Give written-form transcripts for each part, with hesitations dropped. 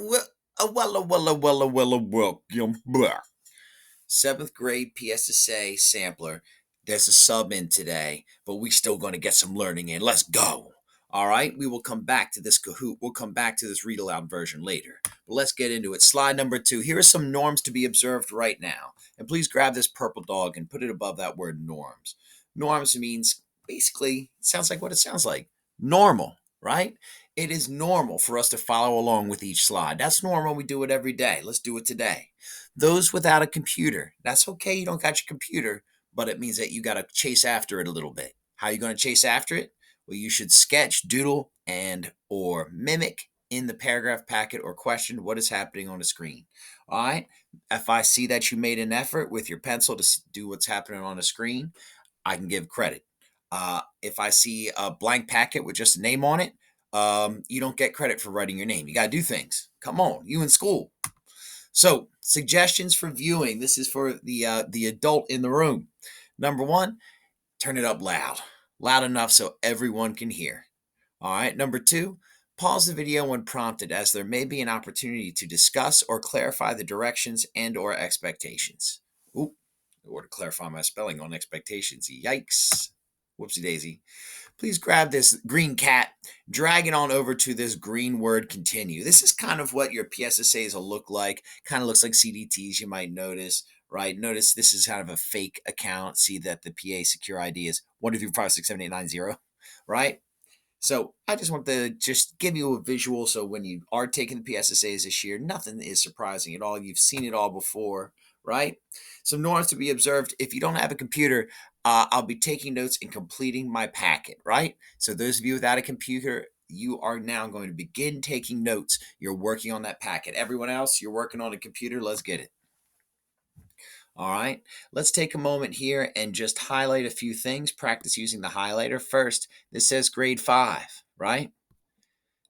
Well, welcome back. Seventh grade PSSA sampler. There's a sub in today, but we still going to get some learning in. Let's go. All right, we will come back to this Kahoot. We'll come back to this read aloud version later. But let's get into it. Slide number 2. Here are some norms to be observed right now. And please grab this purple dog and put it above that word norms. Norms means basically, sounds like what it sounds like normal, right? It is normal for us to follow along with each slide. That's normal. We do it every day. Let's do it today. Those without a computer, that's okay. You don't got your computer, but it means that you got to chase after it a little bit. How are you going to chase after it? Well, you should sketch, doodle, and or mimic in the paragraph packet or question what is happening on the screen. All right. If I see that you made an effort with your pencil to do what's happening on the screen, I can give credit. If I see a blank packet with just a name on it, you don't get credit for writing your name. You got to do things. Come on, you in school. So, suggestions for viewing. This is for the adult in the room. Number 1, turn it up loud enough so everyone can hear. All right. Number 2, pause the video when prompted, as there may be an opportunity to discuss or clarify the directions and or expectations. Oop, or to clarify my spelling on expectations. Yikes. Whoopsie daisy. Please grab this green cat, drag it on over to this green word continue. This is kind of what your PSSAs will look like. Kind of looks like CDTs, you might notice, right? Notice this is kind of a fake account. See that the PA secure ID is 123567890, right? So I just want to just give you a visual so when you are taking the PSSAs this year, nothing is surprising at all. You've seen it all before, right? Some norms to be observed. If you don't have a computer, I'll be taking notes and completing my packet, right? So those of you without a computer, you are now going to begin taking notes. You're working on that packet. Everyone else, you're working on a computer. Let's get it. All right, let's take a moment here and just highlight a few things. Practice using the highlighter. First, this says grade 5, right?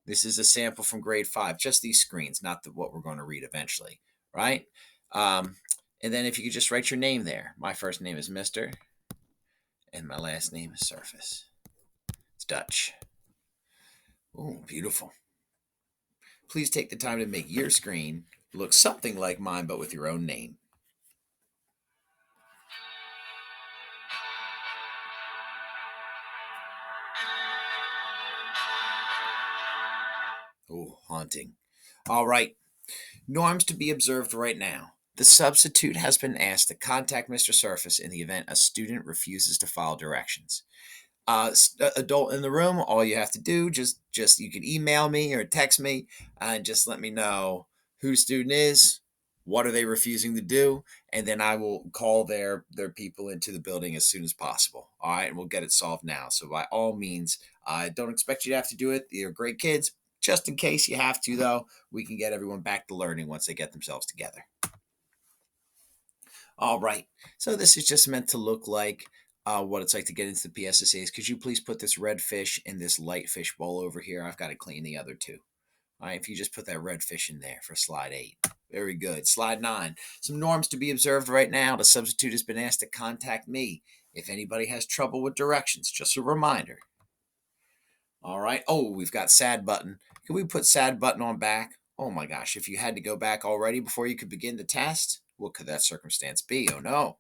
This is a sample from grade 5, just these screens, not what we're going to read eventually, right? And then if you could just write your name there. My first name is Mr. and my last name is Surface. It's Dutch. Oh, beautiful. Please take the time to make your screen look something like mine, but with your own name. Oh, haunting. All right. Norms to be observed right now. The substitute has been asked to contact Mr. Surface in the event a student refuses to follow directions. Adult in the room, all you have to do, just you can email me or text me and just let me know who the student is, what are they refusing to do, and then I will call their people into the building as soon as possible. All right, and we'll get it solved now. So by all means, I don't expect you to have to do it. You're great kids. Just in case you have to, though, we can get everyone back to learning once they get themselves together. All right. So this is just meant to look like what it's like to get into the PSSAs. Could you please put this red fish in this light fish bowl over here? I've got to clean the other two. All right. If you just put that red fish in there for slide 8. Very good. Slide 9. Some norms to be observed right now. The substitute has been asked to contact me if anybody has trouble with directions. Just a reminder. All right. Oh, we've got sad button. Can we put sad button on back? Oh my gosh. If you had to go back already before you could begin the test, what could that circumstance be? Oh no.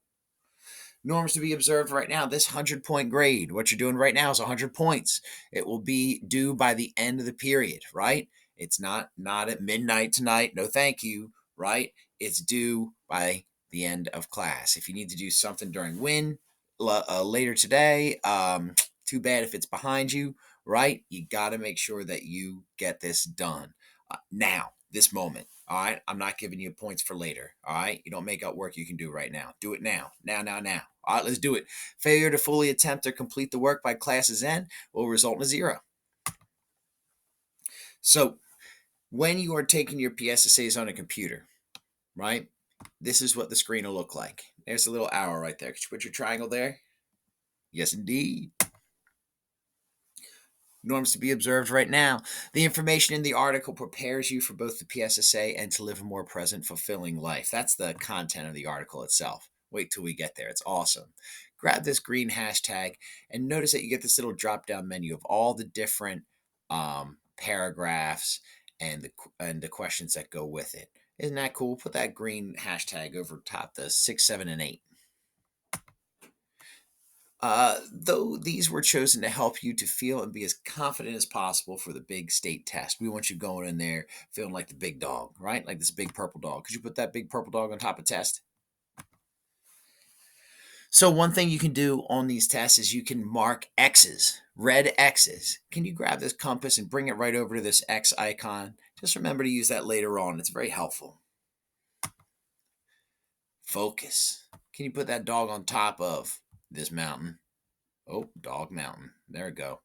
Norms to be observed right now. This 100-point grade, what you're doing right now is 100 points. It will be due by the end of the period, right? It's not at midnight tonight. No, thank you, right? It's due by the end of class. If you need to do something during later today, too bad if it's behind you, right? You got to make sure that you get this done now, this moment. All right. I'm not giving you points for later. All right. You don't make out work you can do right now. Do it now. Now. All right. Let's do it. Failure to fully attempt or complete the work by class's end will result in a 0. So when you are taking your PSSAs on a computer, right, this is what the screen will look like. There's a little arrow right there. Could you put your triangle there? Yes, indeed. Norms to be observed right now. The information in the article prepares you for both the PSSA and to live a more present, fulfilling life. That's the content of the article itself. Wait till we get there. It's awesome. Grab this green hashtag and notice that you get this little drop down menu of all the different paragraphs and the questions that go with it. Isn't that cool? Put that green hashtag over top the 6, 7, and 8. Though these were chosen to help you to feel and be as confident as possible for the big state test. We want you going in there feeling like the big dog, right? Like this big purple dog. Could you put that big purple dog on top of test? So one thing you can do on these tests is you can mark X's, red X's. Can you grab this compass and bring it right over to this X icon? Just remember to use that later on. It's very helpful. Focus. Can you put that dog on top of this mountain? Oh, dog mountain. There we go.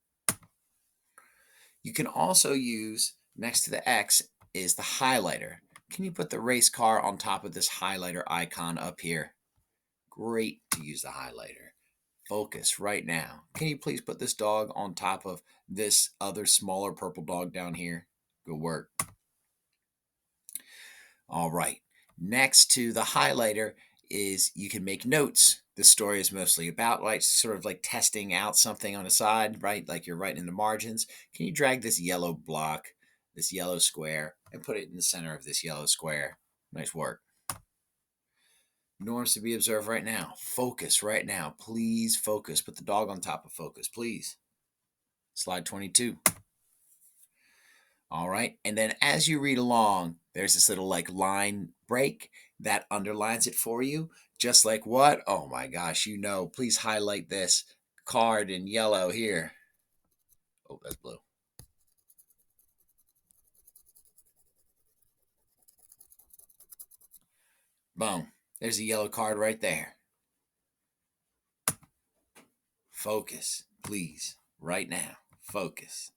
You can also use, next to the X is the highlighter. Can you put the race car on top of this highlighter icon up here? Great to use the highlighter. Focus right now. Can you please put this dog on top of this other smaller purple dog down here? Good work. All right. Next to the highlighter is you can make notes. This story is mostly about like sort of like testing out something on the side, right? Like you're writing in the margins. Can you drag this yellow block, this yellow square, and put it in the center of this yellow square? Nice work. Norms to be observed right now. Focus right now. Please focus. Put the dog on top of focus, please. Slide 22. All right. And then as you read along, there's this little like line break that underlines it for you. Just like what? Oh my gosh, you know, please highlight this card in yellow here. Oh, that's blue. Boom. There's a yellow card right there. Focus, please, right now. Focus.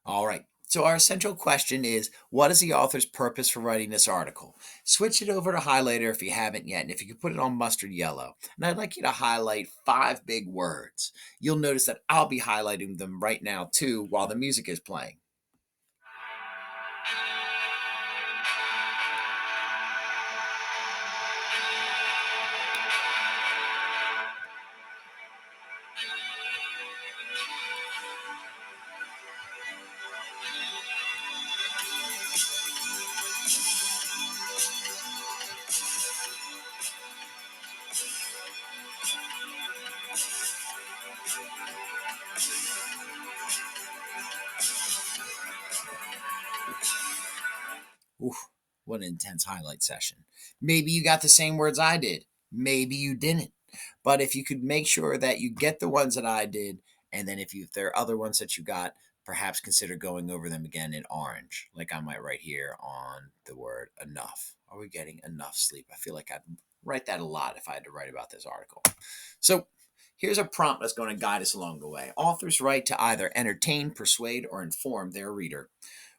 All right. So our central question is, what is the author's purpose for writing this article? Switch it over to highlighter if you haven't yet, and if you could put it on mustard yellow. And I'd like you to highlight 5 big words. You'll notice that I'll be highlighting them right now too while the music is playing. Oof, what an intense highlight session. Maybe you got the same words I did. Maybe you didn't. But if you could make sure that you get the ones that I did, and then if there are other ones that you got, perhaps consider going over them again in orange, like I might write here on the word enough. Are we getting enough sleep? I feel like I'd write that a lot if I had to write about this article. So here's a prompt that's going to guide us along the way. Authors write to either entertain, persuade, or inform their reader.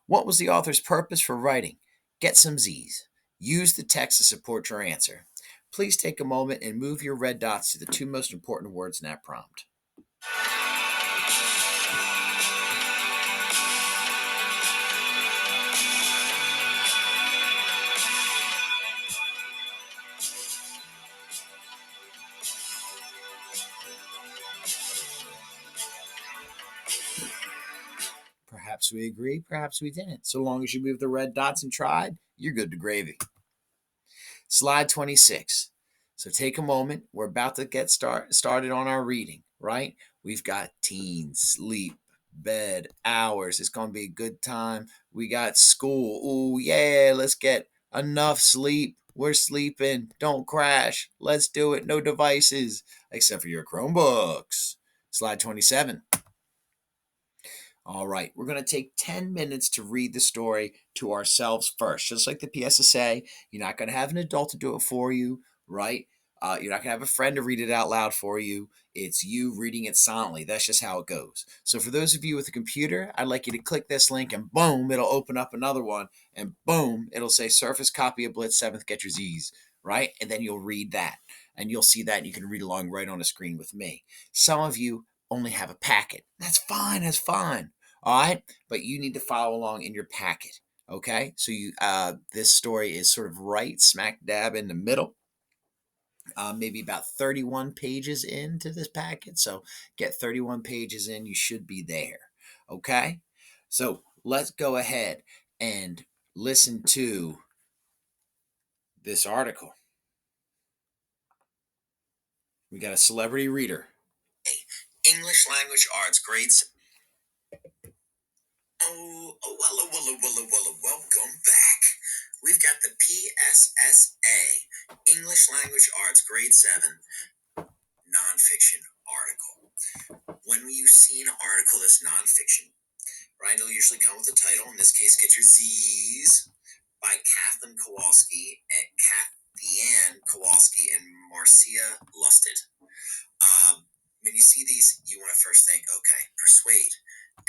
What was the author's purpose for writing? Get some Z's. Use the text to support your answer. Please take a moment and move your red dots to the 2 most important words in that prompt. Perhaps we agree, perhaps we didn't. So long as you move the red dots and tried, you're good to gravy. Slide 26. So take a moment. We're about to get started on our reading, right? We've got teens, sleep, bed, hours. It's going to be a good time. We got school. Oh, yeah, let's get enough sleep. We're sleeping. Don't crash. Let's do it. No devices, except for your Chromebooks. Slide 27. All right, we're going to take 10 minutes to read the story to ourselves first. Just like the PSSA, you're not going to have an adult to do it for you, right? You're not going to have a friend to read it out loud for you. It's you reading it silently. That's just how it goes. So for those of you with a computer, I'd like you to click this link and boom, it'll open up another one. And boom, it'll say Surface copy of Blitz 7th, get your Z's, right? And then you'll read that. And you'll see that and you can read along right on the screen with me. Some of you only have a packet. That's fine. That's fine. All right, but you need to follow along in your packet. Okay, so this story is sort of right smack dab in the middle. Maybe about 31 pages into this packet. So get 31 pages in, you should be there. Okay, so let's go ahead and listen to this article. We got a celebrity reader. English language arts grades. Welcome back. We've got the PSSA, English Language Arts Grade 7 nonfiction article. When you see an article that's nonfiction, right, it'll usually come with a title. In this case, Get Your Zzz by Kathleen Kowalski and Marcia Lusted. When you see these, you want to first think, okay, persuade,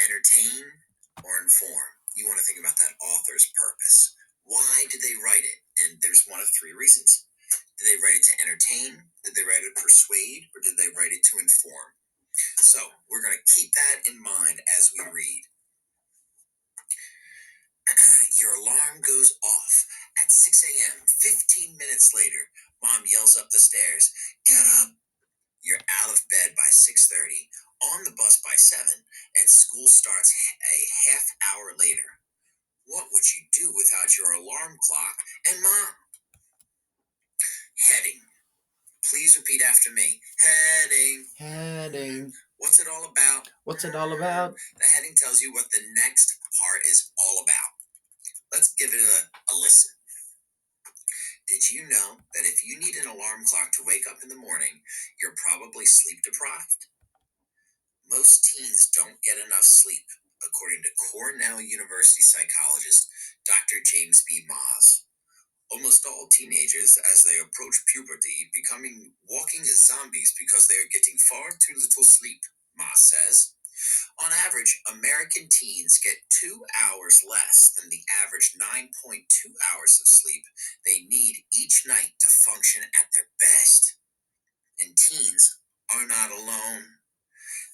entertain, or inform. You want to think about that author's purpose. Why did they write it? And there's one of three reasons. Did they write it to entertain? Did they write it to persuade? Or did they write it to inform? So we're going to keep that in mind as we read. Your alarm goes off at 6 a.m. 15 minutes later, Mom yells up the stairs, "Get up!" You're out of bed by 6:30, on the bus by 7, and school starts a half hour later. What would you do without your alarm clock and Mom? Heading. Please repeat after me. Heading. Heading. What's it all about? What's it all about? The heading tells you what the next part is all about. Let's give it a listen. Did you know that if you need an alarm clock to wake up in the morning, you're probably sleep deprived? Most teens don't get enough sleep, according to Cornell University psychologist Dr. James B. Maas. Almost all teenagers, as they approach puberty, becoming walking as zombies because they are getting far too little sleep, Maas says. On average, American teens get 2 hours less than the average 9.2 hours of sleep they need each night to function at their best. And teens are not alone.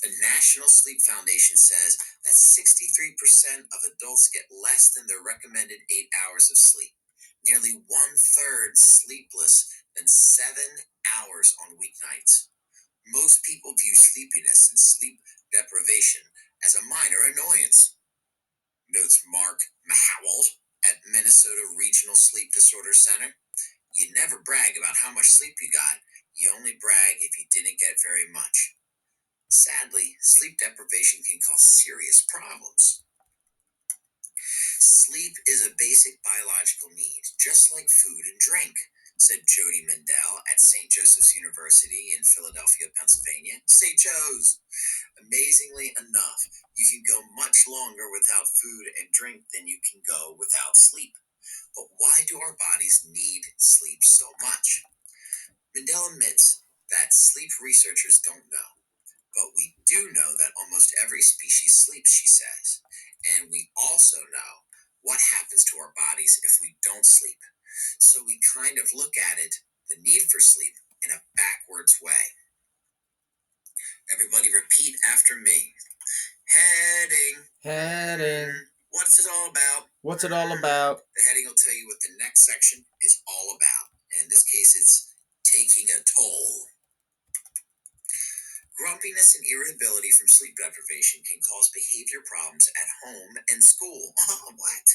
The National Sleep Foundation says that 63% of adults get less than their recommended 8 hours of sleep. Nearly 1/3 sleepless than 7 hours on weeknights. Most people view sleepiness and sleep deprivation as a minor annoyance, notes Mark Mahowald at Minnesota Regional Sleep Disorder Center. You never brag about how much sleep you got. You only brag if you didn't get very much. Sadly, sleep deprivation can cause serious problems. Sleep is a basic biological need, just like food and drink, said Jody Mendel at St. Joseph's University in Philadelphia, Pennsylvania. St. Joe's! Amazingly enough, you can go much longer without food and drink than you can go without sleep. But why do our bodies need sleep so much? Mendel admits that sleep researchers don't know. But we do know that almost every species sleeps, she says. And we also know what happens to our bodies if we don't sleep. So we kind of look at it, the need for sleep, in a backwards way. Everybody repeat after me. Heading. Heading. What's it all about? What's it all about? The heading will tell you what the next section is all about. And in this case, it's taking a toll. Grumpiness and irritability from sleep deprivation can cause behavior problems at home and school. What?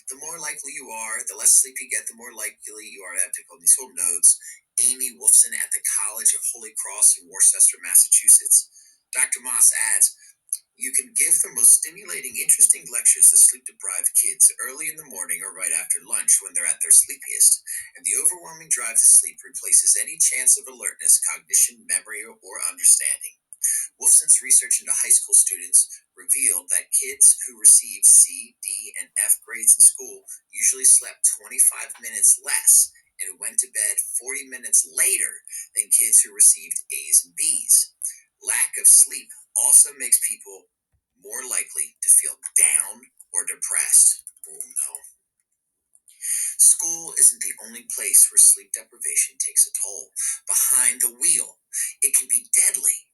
The more likely you are, the less sleep you get, the more likely you are to have difficulty. So notes Amy Wolfson at the College of Holy Cross in Worcester, Massachusetts. Dr. Moss adds, you can give the most stimulating, interesting lectures to sleep-deprived kids early in the morning or right after lunch when they're at their sleepiest, and the overwhelming drive to sleep replaces any chance of alertness, cognition, memory, or understanding. Wolfson's research into high school students revealed that kids who received C, D, and F grades in school usually slept 25 minutes less and went to bed 40 minutes later than kids who received A's and B's. Lack of sleep also makes people more likely to feel down or depressed. Oh no. School isn't the only place where sleep deprivation takes a toll. Behind the wheel, it can be deadly.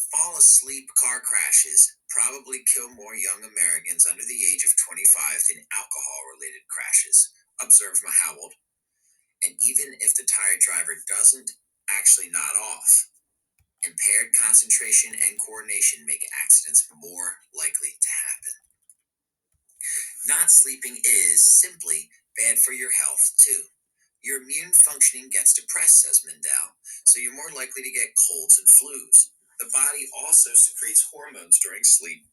Fall asleep car crashes probably kill more young Americans under the age of 25 than alcohol-related crashes, observed Mahowald. And even if the tired driver doesn't actually nod off, impaired concentration and coordination make accidents more likely to happen. Not sleeping is simply bad for your health, too. Your immune functioning gets depressed, says Mendel, so you're more likely to get colds and flus. The body also secretes hormones during sleep,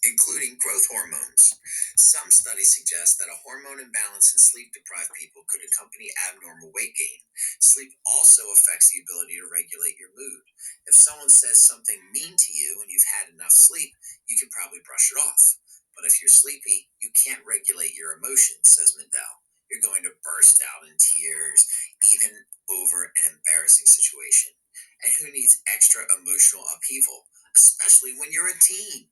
including growth hormones. Some studies suggest that a hormone imbalance in sleep deprived people could accompany abnormal weight gain. Sleep also affects the ability to regulate your mood. If someone says something mean to you and you've had enough sleep, you can probably brush it off. But if you're sleepy, you can't regulate your emotions, says Mendel. You're going to burst out in tears, even over an embarrassing situation. And who needs extra emotional upheaval, especially when you're a teen?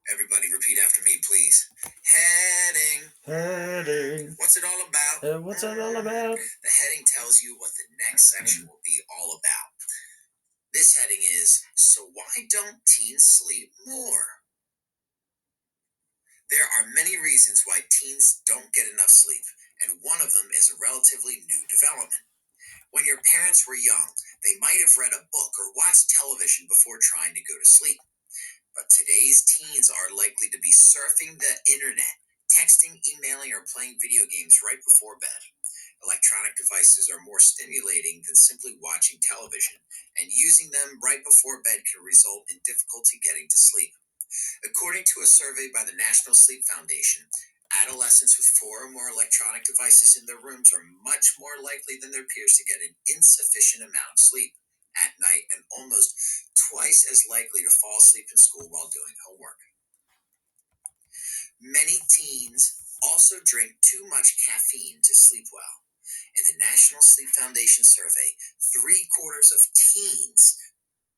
Everybody repeat after me, please. Heading. Heading. What's it all about? What's it all about? The heading tells you what the next section will be all about. This heading is, so why don't teens sleep more? There are many reasons why teens don't get enough sleep, and one of them is a relatively new development. When your parents were young, they might have read a book or watched television before trying to go to sleep. But today's teens are likely to be surfing the internet, texting, emailing, or playing video games right before bed. Electronic devices are more stimulating than simply watching television, and using them right before bed can result in difficulty getting to sleep. According to a survey by the National Sleep Foundation, adolescents with 4 or more electronic devices in their rooms are much more likely than their peers to get an insufficient amount of sleep at night and almost twice as likely to fall asleep in school while doing homework. Many teens also drink too much caffeine to sleep well. In the National Sleep Foundation survey, 3/4 of teens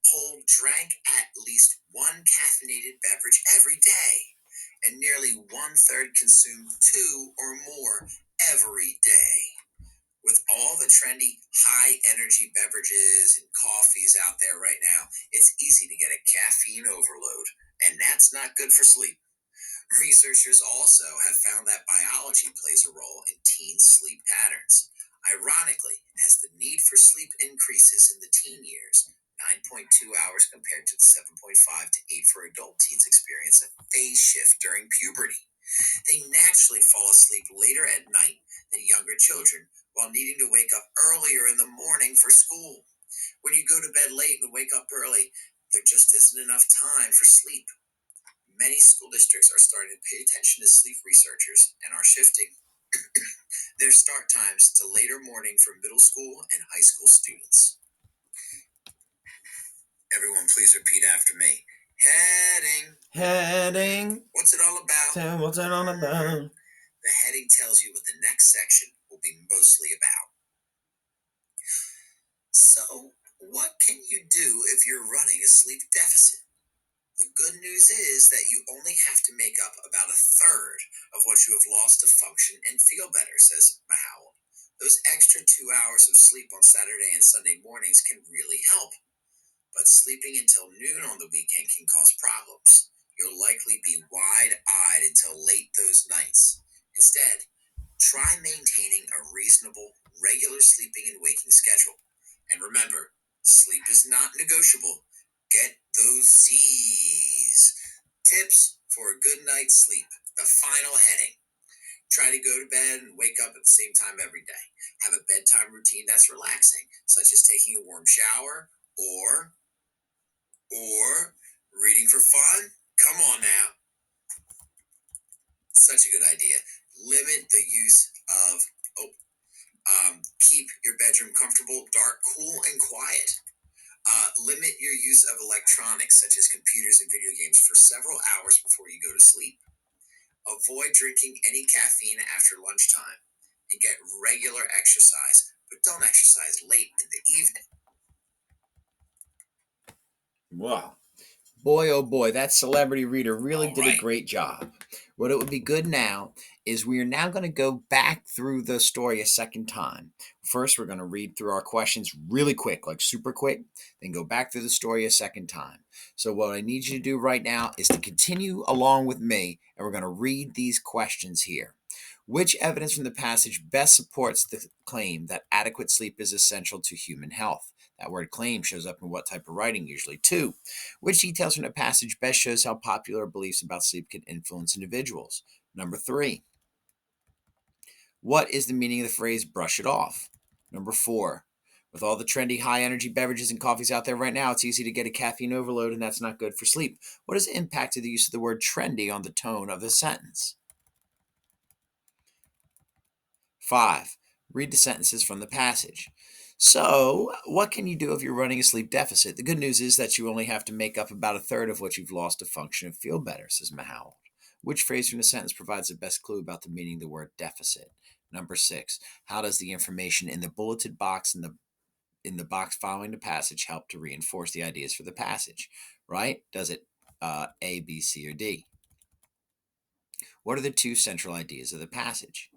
polled drank at least one caffeinated beverage every day, and nearly 1/3 consumed 2 or more every day. With all the trendy high energy beverages and coffees out there right now, it's easy to get a caffeine overload, and that's not good for sleep. Researchers also have found that biology plays a role in teen sleep patterns. Ironically, as the need for sleep increases in the teen years, 9.2 hours compared to the 7.5 to 8 for adult teens experience a phase shift during puberty. They naturally fall asleep later at night than younger children while needing to wake up earlier in the morning for school. When you go to bed late and wake up early, there just isn't enough time for sleep. Many school districts are starting to pay attention to sleep researchers and are shifting their start times to later morning for middle school and high school students. Everyone, please repeat after me. Heading. Heading. What's it all about? What's it all about? The heading tells you what the next section will be mostly about. So, what can you do if you're running a sleep deficit? The good news is that you only have to make up about 1/3 of what you have lost to function and feel better, says Mahowald. Those extra 2 hours of sleep on Saturday and Sunday mornings can really help. But sleeping until noon on the weekend can cause problems. You'll likely be wide eyed until late those nights. Instead, try maintaining a reasonable, regular sleeping and waking schedule. And remember, sleep is not negotiable. Get those Zzz. Tips for a good night's sleep. The final heading. Try to go to bed and wake up at the same time every day. Have a bedtime routine that's relaxing, such as taking a warm shower or reading for fun. Come on now. Such a good idea. Limit the use of keep your bedroom comfortable, dark, cool, and quiet. Limit your use of electronics such as computers and video games for several hours before you go to sleep. Avoid drinking any caffeine after lunchtime, and get regular exercise, but don't exercise late in the evening. Wow. Boy, oh boy, that celebrity reader really did a Alright. great job. What it would be good now is we are now going to go back through the story a second time. First, we're going to read through our questions really quick, like super quick, then go back through the story a second time. So, what I need you to do right now is to continue along with me, and we're going to read these questions here. Which evidence from the passage best supports the claim that adequate sleep is essential to human health? That word claim shows up in what type of writing usually? 2. Which details from the passage best shows how popular beliefs about sleep can influence individuals? Number 3. What is the meaning of the phrase brush it off? Number 4. With all the trendy high energy beverages and coffees out there right now, it's easy to get a caffeine overload, and that's not good for sleep. What is the impact of the use of the word trendy on the tone of the sentence? 5. Read the sentences from the passage. So, what can you do if you're running a sleep deficit? The good news is that you only have to make up about a third of what you've lost to function and feel better, says Mahow. Which phrase from the sentence provides the best clue about the meaning of the word deficit? Number 6. How does the information in the bulleted box in the box following the passage help to reinforce the ideas for the passage? Right? Does it A, B, C, or D? What are the 2 central ideas of the passage?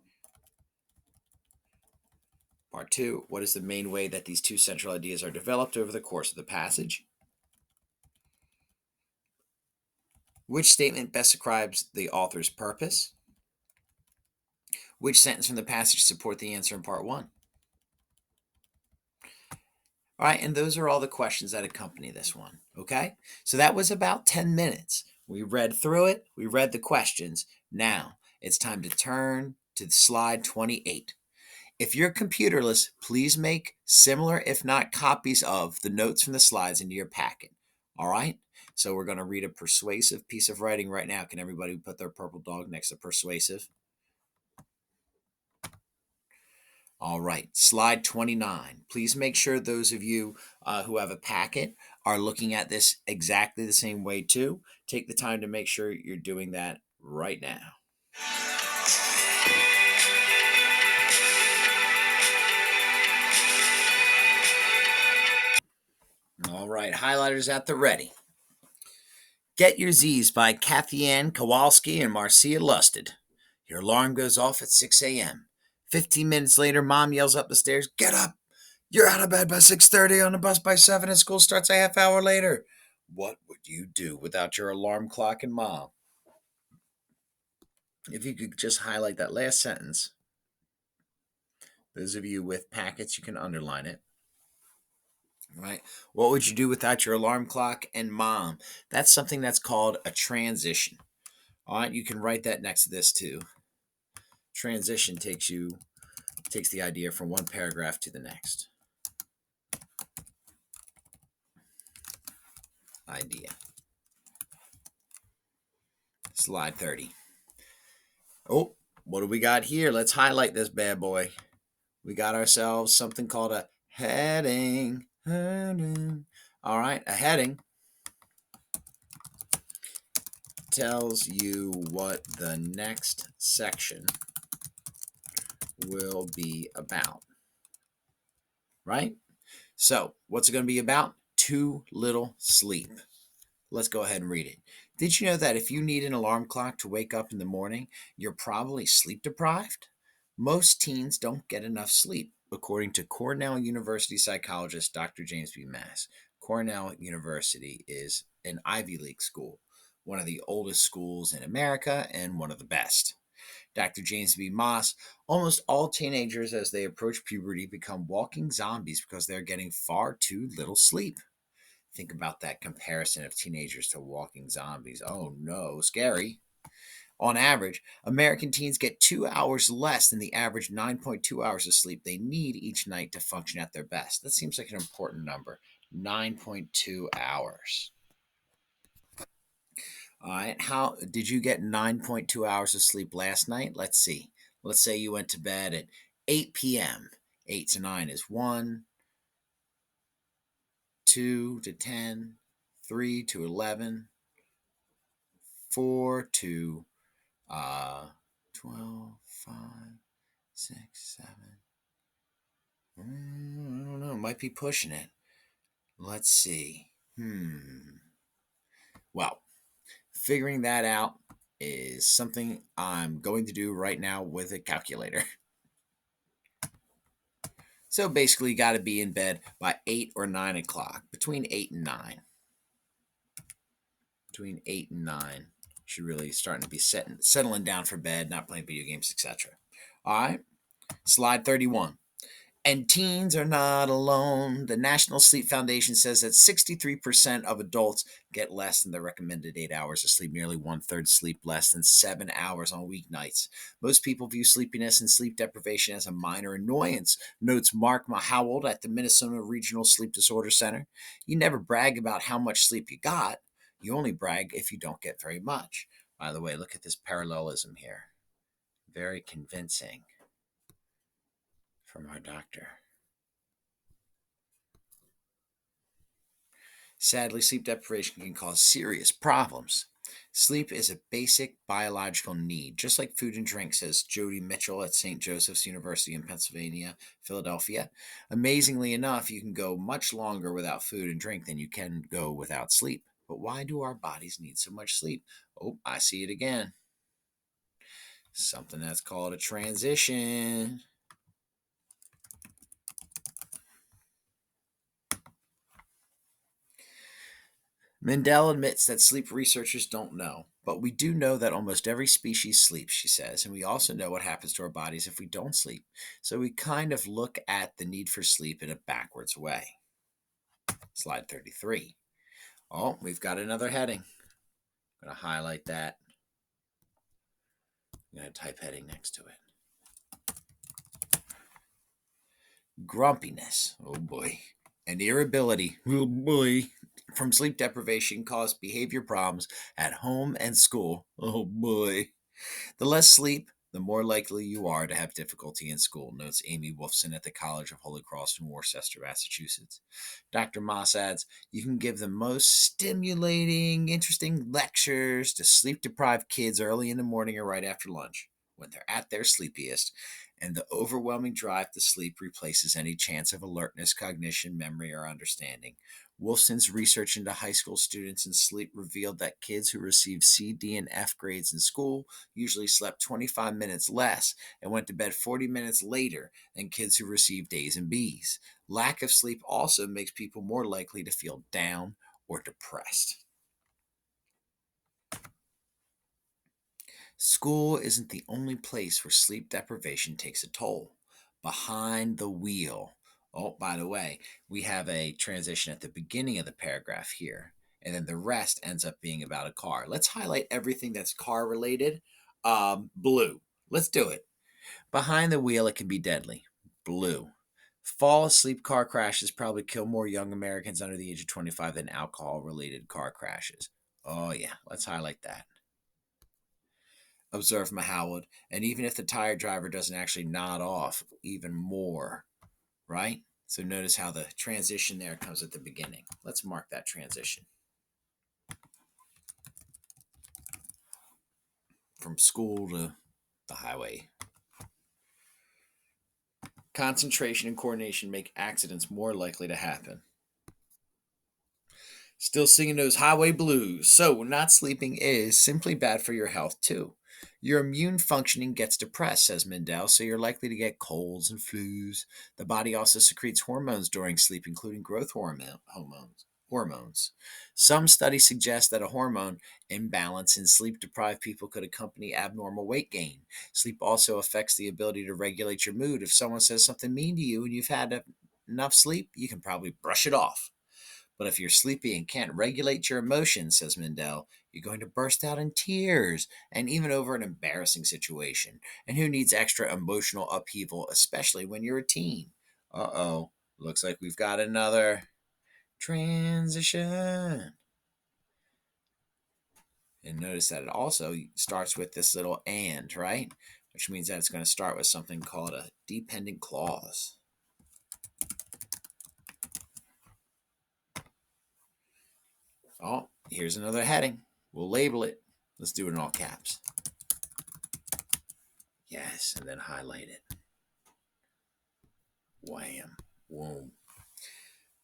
Part 2, what is the main way that these 2 central ideas are developed over the course of the passage? Which statement best describes the author's purpose? Which sentence from the passage support the answer in part 1? All right, and those are all the questions that accompany this one, okay? So that was about 10 minutes. We read through it, we read the questions. Now it's time to turn to slide 28. If you're computerless, please make similar, if not copies of, the notes from the slides into your packet. All right? So we're going to read a persuasive piece of writing right now. Can everybody put their purple dog next to persuasive? All right, slide 29. Please make sure those of you who have a packet are looking at this exactly the same way too. Take the time to make sure you're doing that right now. All right, highlighters at the ready. Get Your Zzz by Kathy Ann Kowalski and Marcia Lusted. Your alarm goes off at 6 a.m. 15 minutes later, mom yells up the stairs, "Get up! You're out of bed by 6:30, on the bus by 7, and school starts a half hour later." What would you do without your alarm clock and mom? If you could just highlight that last sentence. Those of you with packets, you can underline it. Right? What would you do without your alarm clock and mom? That's something that's called a transition. All right, you can write that next to this too. Transition takes the idea from one paragraph to the next. Idea. Slide 30. Oh, what do we got here? Let's highlight this bad boy. We got ourselves something called a heading. Heading. All right, a heading tells you what the next section will be about. Right? So, what's it going to be about? Too little sleep. Let's go ahead and read it. Did you know that if you need an alarm clock to wake up in the morning, you're probably sleep deprived? Most teens don't get enough sleep, according to Cornell University psychologist Dr. James B. Mass. Cornell University is an Ivy League school, one of the oldest schools in America and one of the best. Dr. James B. Moss, almost all teenagers as they approach puberty become walking zombies because they're getting far too little sleep. Think about that comparison of teenagers to walking zombies. Oh no, scary. On average, American teens get 2 hours less than the average 9.2 hours of sleep they need each night to function at their best. That seems like an important number. 9.2 hours. All right. How did you get 9.2 hours of sleep last night? Let's see. Let's say you went to bed at 8 p.m. 8 to 9 is 1, 2 to 10, 3 to 11, 4 to 12, 5, 6, 7. I don't know. Might be pushing it. Let's see. Well, figuring that out is something I'm going to do right now with a calculator. So basically, you got to be in bed by 8 or 9 o'clock, between 8 and 9. Between 8 and 9. Should really starting to be settling down for bed, not playing video games, etc. All right. Slide 31. And teens are not alone. The National Sleep Foundation says that 63% of adults get less than the recommended 8 hours of sleep. Nearly one third sleep less than 7 hours on weeknights. Most people view sleepiness and sleep deprivation as a minor annoyance, notes Mark Mahowold at the Minnesota Regional Sleep Disorder Center. You never brag about how much sleep you got. You only brag if you don't get very much. By the way, look at this parallelism here. Very convincing from our doctor. Sadly, sleep deprivation can cause serious problems. Sleep is a basic biological need, just like food and drink, says Jody Mitchell at St. Joseph's University in Pennsylvania, Philadelphia. Amazingly enough, you can go much longer without food and drink than you can go without sleep. But why do our bodies need so much sleep? Oh, I see it again. Something that's called a transition. Mendel admits that sleep researchers don't know, but we do know that almost every species sleeps, she says, and we also know what happens to our bodies if we don't sleep. So we kind of look at the need for sleep in a backwards way. Slide 33. Oh, we've got another heading. I'm going to highlight that. I'm going to type heading next to it. Grumpiness. Oh boy. And irritability. Oh boy. From sleep deprivation cause behavior problems at home and school. Oh boy. The less sleep, the more likely you are to have difficulty in school, notes Amy Wolfson at the College of Holy Cross in Worcester, Massachusetts. Dr. Moss adds, you can give the most stimulating, interesting lectures to sleep deprived kids early in the morning or right after lunch when they're at their sleepiest, and the overwhelming drive to sleep replaces any chance of alertness, cognition, memory, or understanding. Wolfson's research into high school students and sleep revealed that kids who received C, D, and F grades in school usually slept 25 minutes less and went to bed 40 minutes later than kids who received A's and B's. Lack of sleep also makes people more likely to feel down or depressed. School isn't the only place where sleep deprivation takes a toll. Behind the wheel. Oh, by the way, we have a transition at the beginning of the paragraph here, and then the rest ends up being about a car. Let's highlight everything that's car related. Blue. Let's do it. Behind the wheel, it can be deadly. Blue. Fall asleep car crashes probably kill more young Americans under the age of 25 than alcohol related car crashes. Oh, yeah. Let's highlight that. Observed Mahowood, and even if the tired driver doesn't actually nod off, even more, right? So notice how the transition there comes at the beginning. Let's mark that transition. From school to the highway. Concentration and coordination make accidents more likely to happen. Still singing those highway blues. So, not sleeping is simply bad for your health, too. Your immune functioning gets depressed, says Mendel, so you're likely to get colds and flus. The body also secretes hormones during sleep, including growth hormones. Some studies suggest that a hormone imbalance in sleep deprived people could accompany abnormal weight gain. Sleep also affects the ability to regulate your mood. If someone says something mean to you and you've had enough sleep, you can probably brush it off. But if you're sleepy and can't regulate your emotions, says Mendel, you're going to burst out in tears, and even over an embarrassing situation. And who needs extra emotional upheaval, especially when you're a teen? Uh-oh, looks like we've got another transition. And notice that it also starts with this little and, right? Which means that it's going to start with something called a dependent clause. Oh, here's another heading. We'll label it. Let's do it in all caps. Yes, and then highlight it. Wham. Whoa.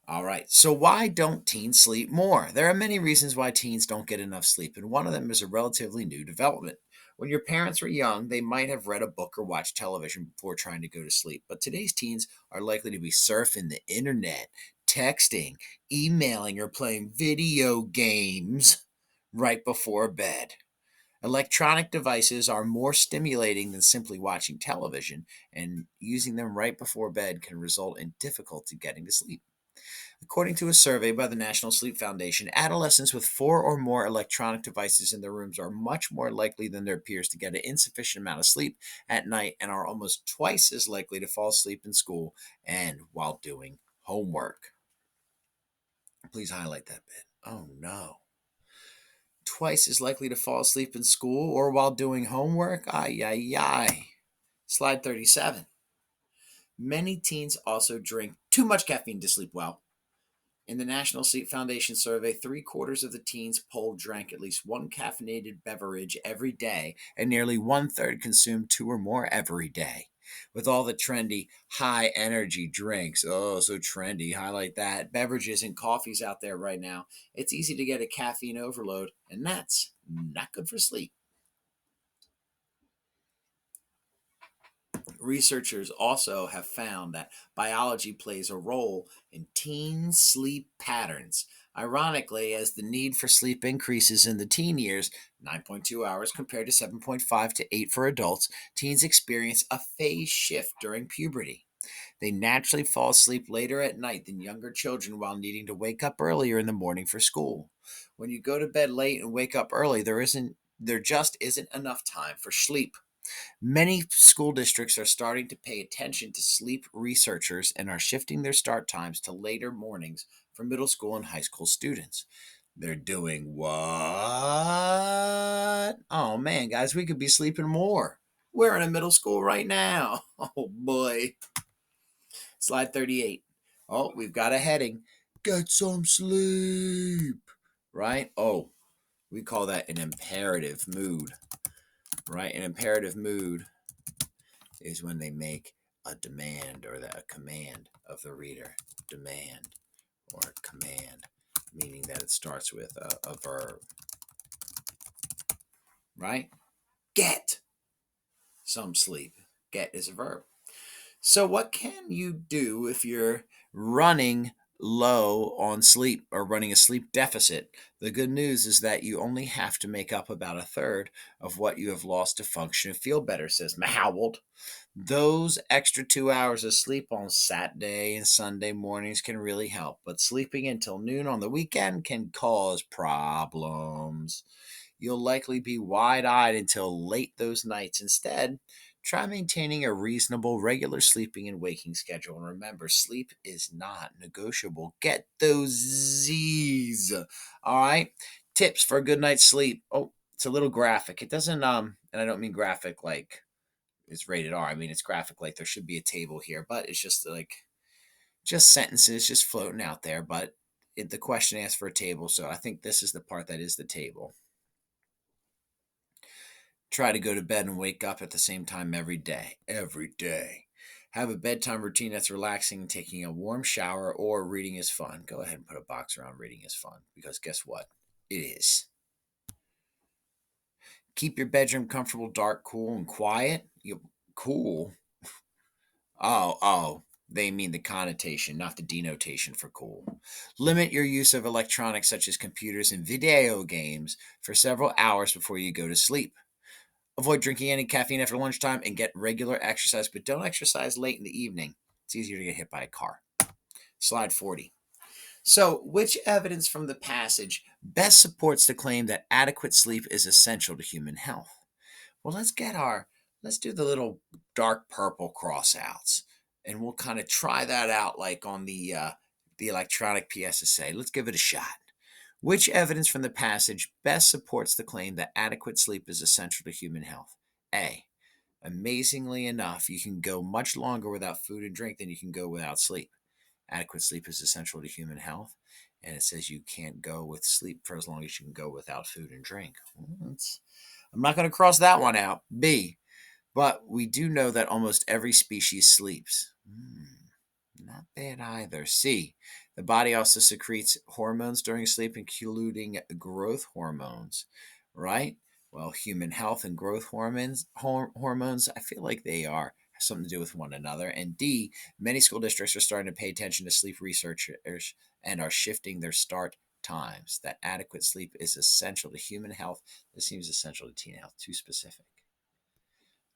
All right. So, why don't teens sleep more? There are many reasons why teens don't get enough sleep, and one of them is a relatively new development. When your parents were young, they might have read a book or watched television before trying to go to sleep, but today's teens are likely to be surfing the internet, texting, emailing, or playing video games right before bed. Electronic devices are more stimulating than simply watching television, and using them right before bed can result in difficulty getting to sleep. According to a survey by the National Sleep Foundation, adolescents with four or more electronic devices in their rooms are much more likely than their peers to get an insufficient amount of sleep at night and are almost twice as likely to fall asleep in school and while doing homework. Please highlight that bit. Oh no. Twice as likely to fall asleep in school or while doing homework? Ay, ay, ay. Slide 37. Many teens also drink too much caffeine to sleep well. In the National Sleep Foundation survey, three-quarters of the teens polled drank at least one caffeinated beverage every day, and nearly one-third consumed two or more every day. With all the trendy high energy drinks, oh, so trendy, highlight that, beverages and coffees out there right now, it's easy to get a caffeine overload, and that's not good for sleep. Researchers also have found that biology plays a role in teen sleep patterns. Ironically, as the need for sleep increases in the teen years, 9.2 hours compared to 7.5 to 8 for adults, teens experience a phase shift during puberty. They naturally fall asleep later at night than younger children while needing to wake up earlier in the morning for school. When you go to bed late and wake up early, there just isn't enough time for sleep. Many school districts are starting to pay attention to sleep researchers and are shifting their start times to later mornings for middle school and high school students. They're doing what? Oh man, guys, we could be sleeping more. We're in a middle school right now. Oh boy. Slide 38. Oh, we've got a heading. Get some sleep. Right? Oh, we call that an imperative mood. Right? An imperative mood is when they make a demand or a command of the reader. Demand or command, meaning that it starts with a verb, right? Get some sleep. Get is a verb. So, what can you do if you're running low on sleep or running a sleep deficit? The good news is that you only have to make up about a third of what you have lost to function and feel better, says Mahowald. Those extra 2 hours of sleep on Saturday and Sunday mornings can really help, but sleeping until noon on the weekend can cause problems. You'll likely be wide eyed until late those nights. Instead, try maintaining a reasonable, regular sleeping and waking schedule. And remember, sleep is not negotiable. Get those Z's. All right. Tips for a good night's sleep. Oh, it's a little graphic. It doesn't, and I don't mean graphic like it's rated R. I mean, it's graphic like there should be a table here, but it's just like just sentences just floating out there. But the question asks for a table, so I think this is the part that is the table. Try to go to bed and wake up at the same time every day. Every day. Have a bedtime routine that's relaxing, taking a warm shower, or reading is fun. Go ahead and put a box around reading is fun because guess what? It is. Keep your bedroom comfortable, dark, cool, and quiet. Cool. Oh, they mean the connotation, not the denotation for cool. Limit your use of electronics such as computers and video games for several hours before you go to sleep. Avoid drinking any caffeine after lunchtime and get regular exercise, but don't exercise late in the evening. It's easier to get hit by a car. Slide 40. So, which evidence from the passage best supports the claim that adequate sleep is essential to human health? Well, let's do the little dark purple crossouts, and we'll kind of try that out like on the electronic PSSA. Let's give it a shot. Which evidence from the passage best supports the claim that adequate sleep is essential to human health? A. Amazingly enough, you can go much longer without food and drink than you can go without sleep. Adequate sleep is essential to human health, and it says you can't go with sleep for as long as you can go without food and drink. I'm not going to cross that one out. B. But we do know that almost every species sleeps. Not bad either. C. The body also secretes hormones during sleep, including growth hormones, right? Well, human health and growth hormones, I feel like they are have something to do with one another. And D, many school districts are starting to pay attention to sleep researchers and are shifting their start Times that adequate sleep is essential to human health. This seems essential to teen health. Too specific.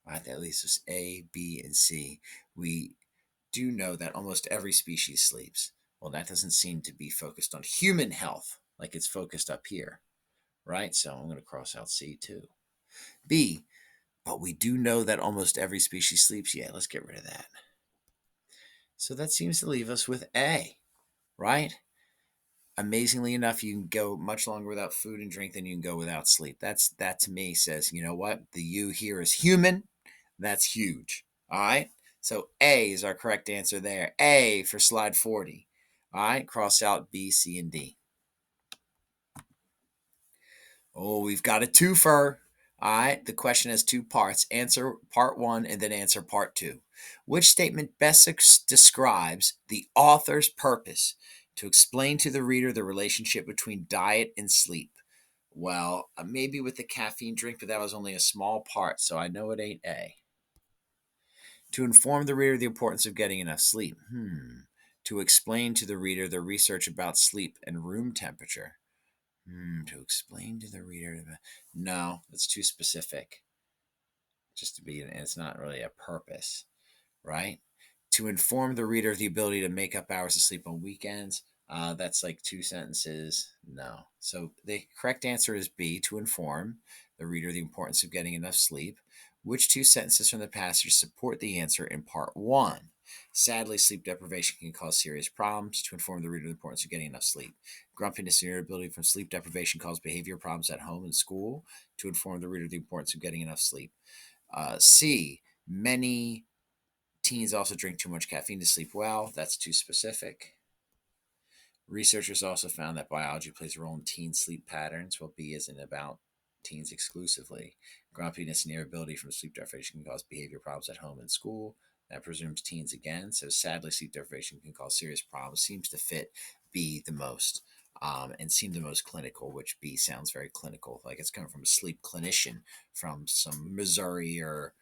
All right, that leaves us A, B, and C. We do know that almost every species sleeps. Well, that doesn't seem to be focused on human health like it's focused up here, right? So I'm going to cross out C too. B, but we do know that almost every species sleeps. Yeah, let's get rid of that. So that seems to leave us with A, right? Amazingly enough, you can go much longer without food and drink than you can go without sleep. That to me says, you know what? The U here is human. That's huge. All right. So A is our correct answer there. A for slide 40. All right. Cross out B, C, and D. Oh, we've got a twofer. All right. The question has two parts. Answer part one and then answer part two. Which statement best describes the author's purpose to explain to the reader the relationship between diet and sleep? Well, maybe with the caffeine drink, but that was only a small part, so I know it ain't A. To inform the reader the importance of getting enough sleep. To explain to the reader the research about sleep and room temperature. To explain to the reader. No, it's too specific. Just to be, it's not really a purpose, right? To inform the reader of the ability to make up hours of sleep on weekends. That's like two sentences. No. So the correct answer is B, to inform the reader the importance of getting enough sleep. Which two sentences from the passage support the answer in part one? Sadly, sleep deprivation can cause serious problems. To inform the reader the importance of getting enough sleep. Grumpiness and irritability from sleep deprivation cause behavior problems at home and school. To inform the reader the importance of getting enough sleep. C, many teens also drink too much caffeine to sleep well. That's too specific. Researchers also found that biology plays a role in teen sleep patterns, while B isn't about teens exclusively. Grumpiness and irritability from sleep deprivation can cause behavior problems at home and school. That presumes teens again. So sadly, sleep deprivation can cause serious problems. Seems to fit B the most. And seem the most clinical, which B sounds very clinical, like it's coming from a sleep clinician from some Missouri or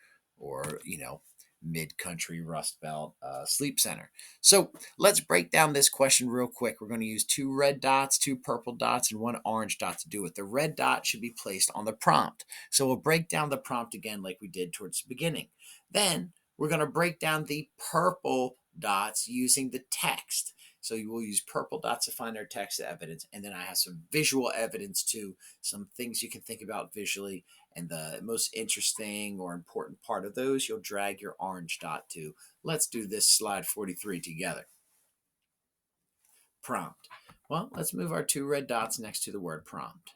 mid-country Rust Belt sleep center. So let's break down this question real quick. We're going to use two red dots, two purple dots, and one orange dot to do it. The red dot should be placed on the prompt. So we'll break down the prompt again like we did towards the beginning. Then we're going to break down the purple dots using the text. So you will use purple dots to find our text evidence. And then I have some visual evidence too, some things you can think about visually. And the most interesting or important part of those, you'll drag your orange dot to. Let's do this slide 43 together. Prompt. Well, let's move our two red dots next to the word prompt.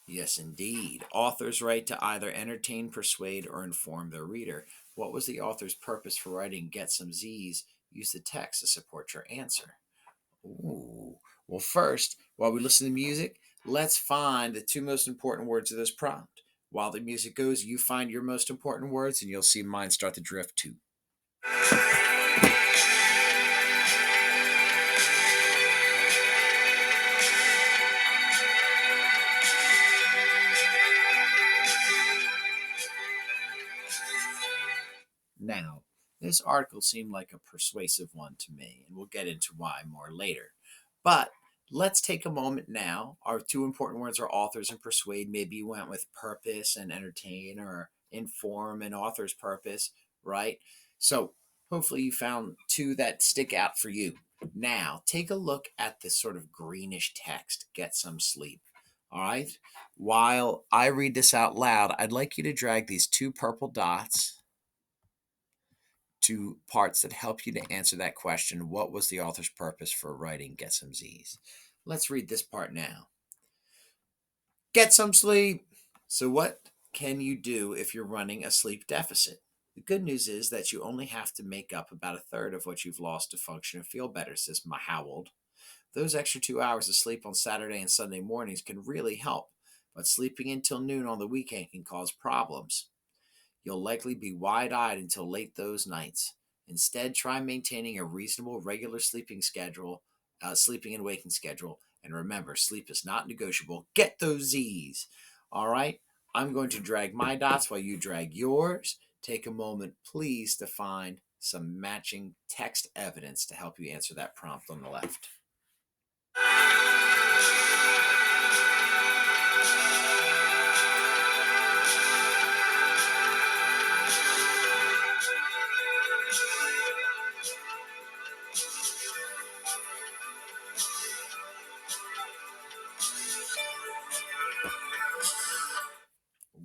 Yes, indeed. Authors write to either entertain, persuade, or inform their reader. What was the author's purpose for writing Get Some Zzz? Use the text to support your answer. Ooh. Well, first, while we listen to music, let's find the two most important words of this prompt. While the music goes, you find your most important words, and you'll see mine start to drift too. Now, this article seemed like a persuasive one to me, and we'll get into why more later. But let's take a moment now. Our two important words are authors and persuade. Maybe you went with purpose and entertain, or inform and author's purpose, right? So hopefully you found two that stick out for you. Now, take a look at this sort of greenish text, get some sleep. All right. While I read this out loud, I'd like you to drag these two purple dots to parts that help you to answer that question. What was the author's purpose for writing Get Some Zzz? Let's read this part now. Get some sleep. So what can you do if you're running a sleep deficit? The good news is that you only have to make up about a third of what you've lost to function and feel better, says Mahowold. Those extra 2 hours of sleep on Saturday and Sunday mornings can really help, but sleeping until noon on the weekend can cause problems. You'll likely be wide-eyed until late those nights. Instead, try maintaining a reasonable regular sleeping and waking schedule. And remember, sleep is not negotiable. Get those Z's. All right. I'm going to drag my dots while you drag yours. Take a moment, please, to find some matching text evidence to help you answer that prompt on the left.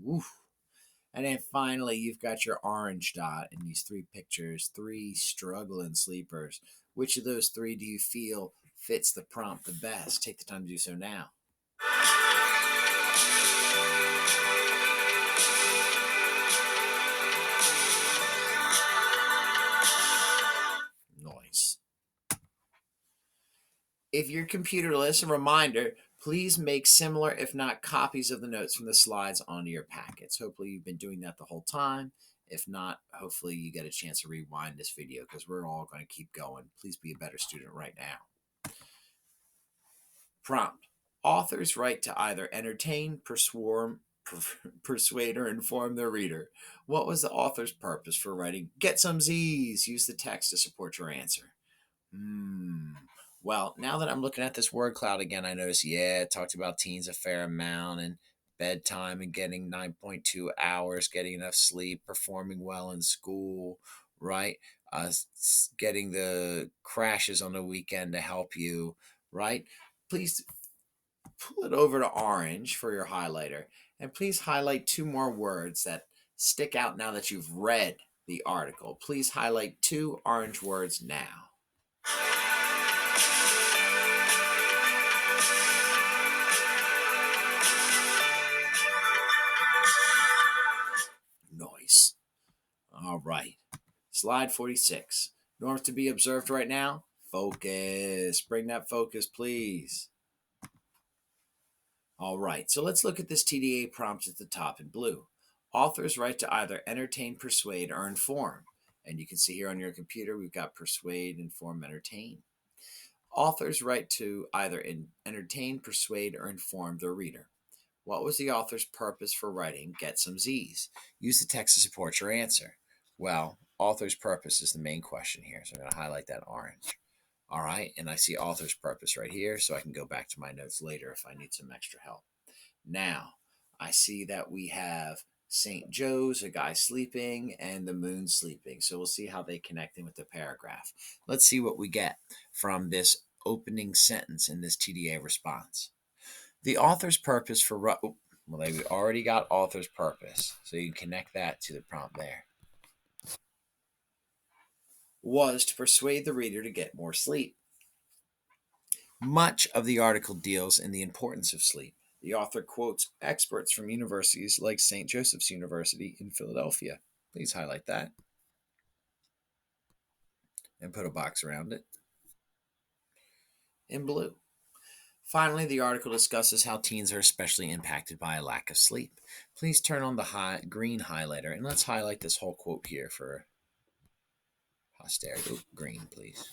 Woof. And then finally, you've got your orange dot in these three pictures, three struggling sleepers. Which of those three do you feel fits the prompt the best? Take the time to do so now. Nice. If your computer lists a reminder, please make similar, if not copies of the notes from the slides onto your packets. Hopefully you've been doing that the whole time. If not, hopefully you get a chance to rewind this video because we're all going to keep going. Please be a better student right now. Prompt. Authors write to either entertain, persuade, or inform their reader. What was the author's purpose for writing "Get some Zzz"? Use the text to support your answer. Well, now that I'm looking at this word cloud again, I notice, it talked about teens a fair amount and bedtime and getting 9.2 hours, getting enough sleep, performing well in school, right? Getting the crashes on the weekend to help you, right? Please pull it over to orange for your highlighter. And please highlight two more words that stick out now that you've read the article. Please highlight two orange words now. Nice. All right. Slide 46. Norms to be observed right now. Focus. Bring that focus, please. All right. So let's look at this TDA prompt at the top in blue. Authors write to either entertain, persuade, or inform. And you can see here on your computer, we've got persuade, inform, entertain. Authors write to either entertain, persuade, or inform their reader. What was the author's purpose for writing "Get some Zzz"? Use the text to support your answer. Well, author's purpose is the main question here, so I'm going to highlight that orange. All right, and I see author's purpose right here, so I can go back to my notes later if I need some extra help. Now, I see that we have St. Joe's, a guy sleeping, and the moon sleeping. So we'll see how they connect in with the paragraph. Let's see what we get from this opening sentence in this TDA response. The author's purpose for well, we already got author's purpose, so you can connect that to the prompt there. Was to persuade the reader to get more sleep. Much of the article deals in the importance of sleep. The author quotes experts from universities like St. Joseph's University in Philadelphia. Please highlight that and put a box around it in blue. Finally, the article discusses how teens are especially impacted by a lack of sleep. Please turn on the green highlighter and let's highlight this whole quote here for posterity. Green, please.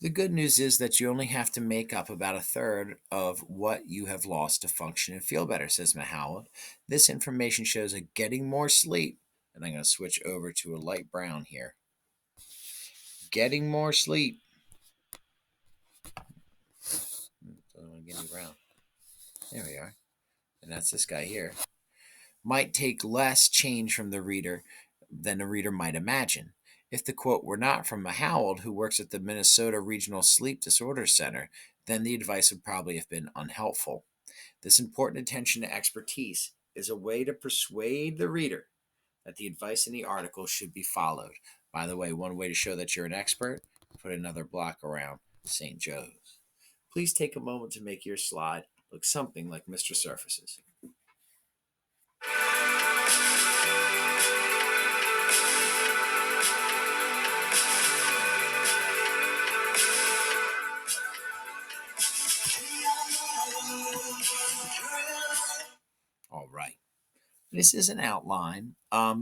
The good news is that you only have to make up about a third of what you have lost to function and feel better, says Mahowald. This information shows that getting more sleep, and I'm going to switch over to a light brown here. Getting more sleep. Doesn't want to give me brown. There we are. And that's this guy here. Might take less change from the reader than the reader might imagine. If the quote were not from Mahowald, who works at the Minnesota Regional Sleep Disorder Center, then the advice would probably have been unhelpful. This important attention to expertise is a way to persuade the reader that the advice in the article should be followed. By the way, one way to show that you're an expert, put another block around St. Joe's. Please take a moment to make your slide look something like Mr. Surface's. All right. This is an outline.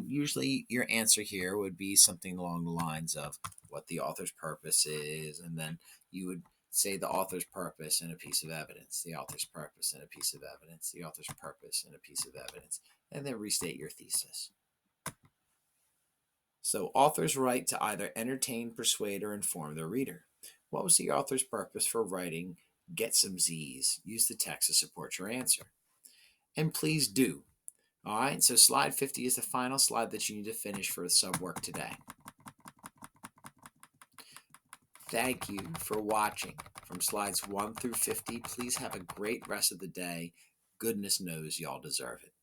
Usually your answer here would be something along the lines of what the author's purpose is, and then you would say the author's purpose and a piece of evidence, the author's purpose and a piece of evidence, the author's purpose and a piece of evidence, and then restate your thesis. So authors write to either entertain, persuade, or inform their reader. What was the author's purpose for writing Get Some Zzz? Use the text to support your answer. And please do. All right, so slide 50 is the final slide that you need to finish for sub work today. Thank you for watching from slides 1 through 50. Please have a great rest of the day. Goodness knows y'all deserve it.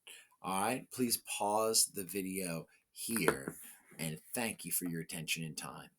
All right, please pause the video here and thank you for your attention and time.